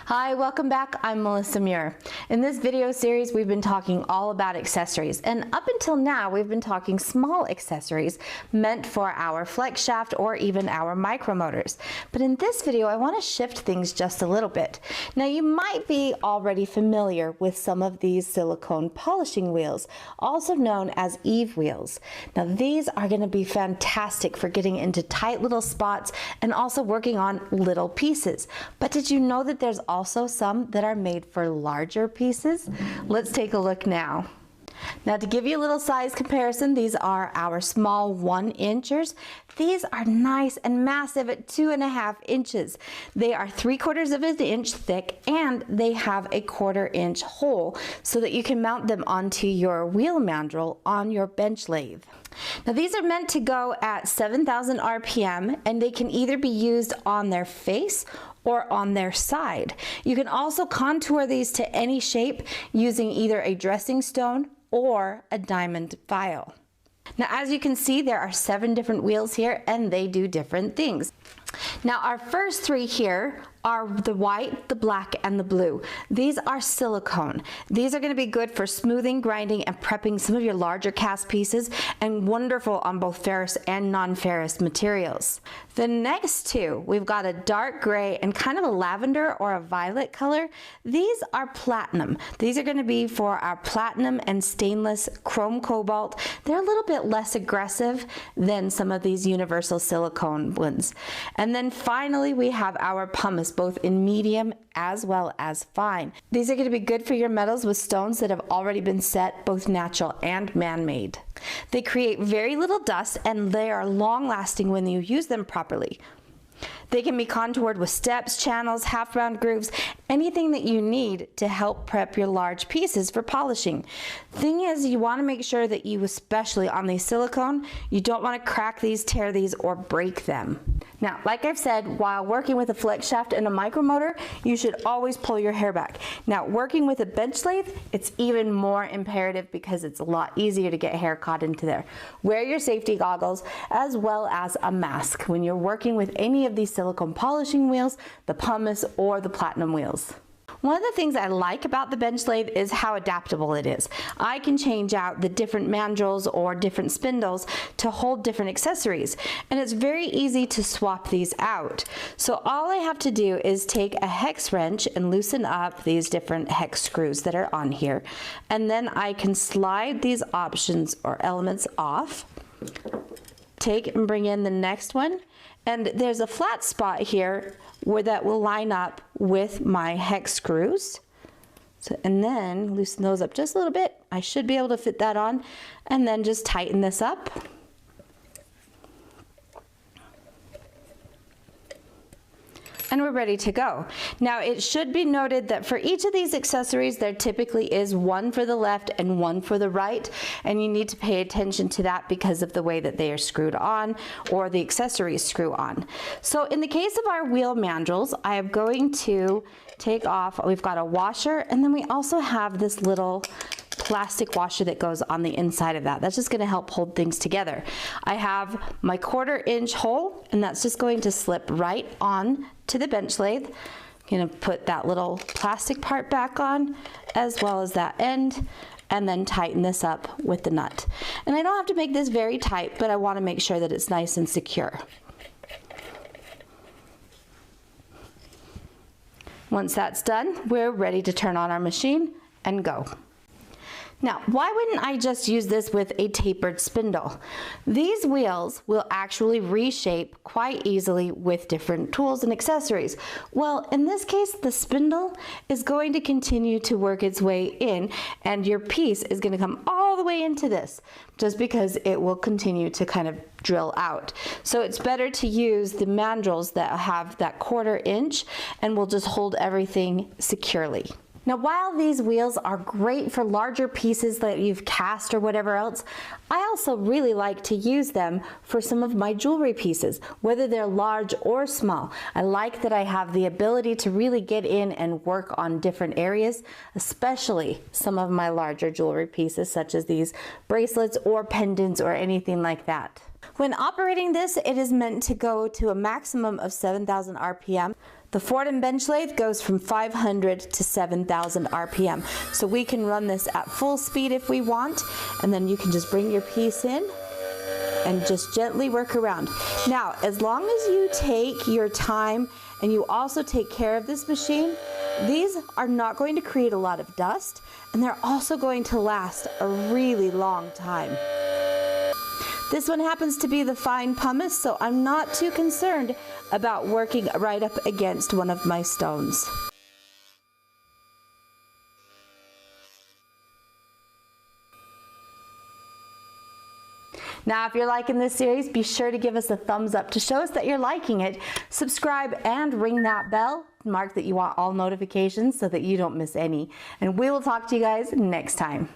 Hi, welcome back. I'm Melissa Muir. In this video series, we've been talking all about accessories, and up until now, we've been talking small accessories meant for our flex shaft or even our micromotors. But in this video, I want to shift things just a little bit. Now, you might be already familiar with some of these silicone polishing wheels, also known as Eve wheels. Now, these are going to be fantastic for getting into tight little spots and also working on little pieces. But did you know that there's also some that are made for larger pieces? Let's take a look now. Now, to give you a little size comparison, these are our small 1-inchers. These are nice and massive at 2.5 inches. They are 3/4 of an inch thick, and they have a 1/4 inch hole so that you can mount them onto your wheel mandrel on your bench lathe. Now, these are meant to go at 7,000 RPM, and they can either be used on their face or on their side. You can also contour these to any shape using either a dressing stone or a diamond file. Now, as you can see, there are 7 different wheels here, and they do different things. Now, our first 3 here are the white, the black, and the blue. These are silicone. These are going to be good for smoothing, grinding, and prepping some of your larger cast pieces, and wonderful on both ferrous and non-ferrous materials. The next 2, we've got a dark gray and kind of a lavender or a violet color. These are platinum. These are going to be for our platinum and stainless chrome cobalt. They're a little bit less aggressive than some of these universal silicone ones. And then finally, we have our pumice, both in medium as well as fine. These are going to be good for your metals with stones that have already been set, both natural and man-made. They create very little dust, and they are long-lasting when you use them properly. They can be contoured with steps, channels, half-round grooves, anything that you need to help prep your large pieces for polishing. Thing is, you want to make sure that you, especially on these silicone, you don't want to crack these, tear these, or break them. Now, like I've said, while working with a flex shaft and a micromotor, you should always pull your hair back. Now, working with a bench lathe, it's even more imperative because it's a lot easier to get hair caught into there. Wear your safety goggles as well as a mask when you're working with any of these silicone polishing wheels, the pumice, or the platinum wheels. One of the things I like about the bench lathe is how adaptable it is. I can change out the different mandrels or different spindles to hold different accessories, and it's very easy to swap these out. So all I have to do is take a hex wrench and loosen up these different hex screws that are on here, and then I can slide these options or elements off, take and bring in the next one, and there's a flat spot here where that will line up with my hex screws. So, and then loosen those up just a little bit. I should be able to fit that on, and then just tighten this up. And we're ready to go. Now, it should be noted that for each of these accessories, there typically is one for the left and one for the right, and you need to pay attention to that because of the way that they are screwed on or the accessories screw on. So in the case of our wheel mandrels, I am going to take off, we've got a washer, and then we also have this little plastic washer that goes on the inside of that. That's just going to help hold things together. I have my 1/4 inch hole, and that's just going to slip right on to the bench lathe. I'm going to put that little plastic part back on as well as that end, and then tighten this up with the nut. And I don't have to make this very tight, but I want to make sure that it's nice and secure. Once that's done, we're ready to turn on our machine and go. Now, why wouldn't I just use this with a tapered spindle? These wheels will actually reshape quite easily with different tools and accessories. Well, in this case, the spindle is going to continue to work its way in, and your piece is going to come all the way into this, just because it will continue to kind of drill out. So it's better to use the mandrels that have that 1/4 inch and will just hold everything securely. Now, while these wheels are great for larger pieces that you've cast or whatever else, I also really like to use them for some of my jewelry pieces, whether they're large or small. I like that I have the ability to really get in and work on different areas, especially some of my larger jewelry pieces, such as these bracelets or pendants or anything like that. When operating this, it is meant to go to a maximum of 7,000 RPM. The Foredom bench lathe goes from 500 to 7,000 RPM. So we can run this at full speed if we want, and then you can just bring your piece in and just gently work around. Now, as long as you take your time and you also take care of this machine, these are not going to create a lot of dust, and they're also going to last a really long time. This one happens to be the fine pumice, so I'm not too concerned about working right up against one of my stones. Now, if you're liking this series, be sure to give us a thumbs up to show us that you're liking it. Subscribe and ring that bell. Mark that you want all notifications so that you don't miss any. And we will talk to you guys next time.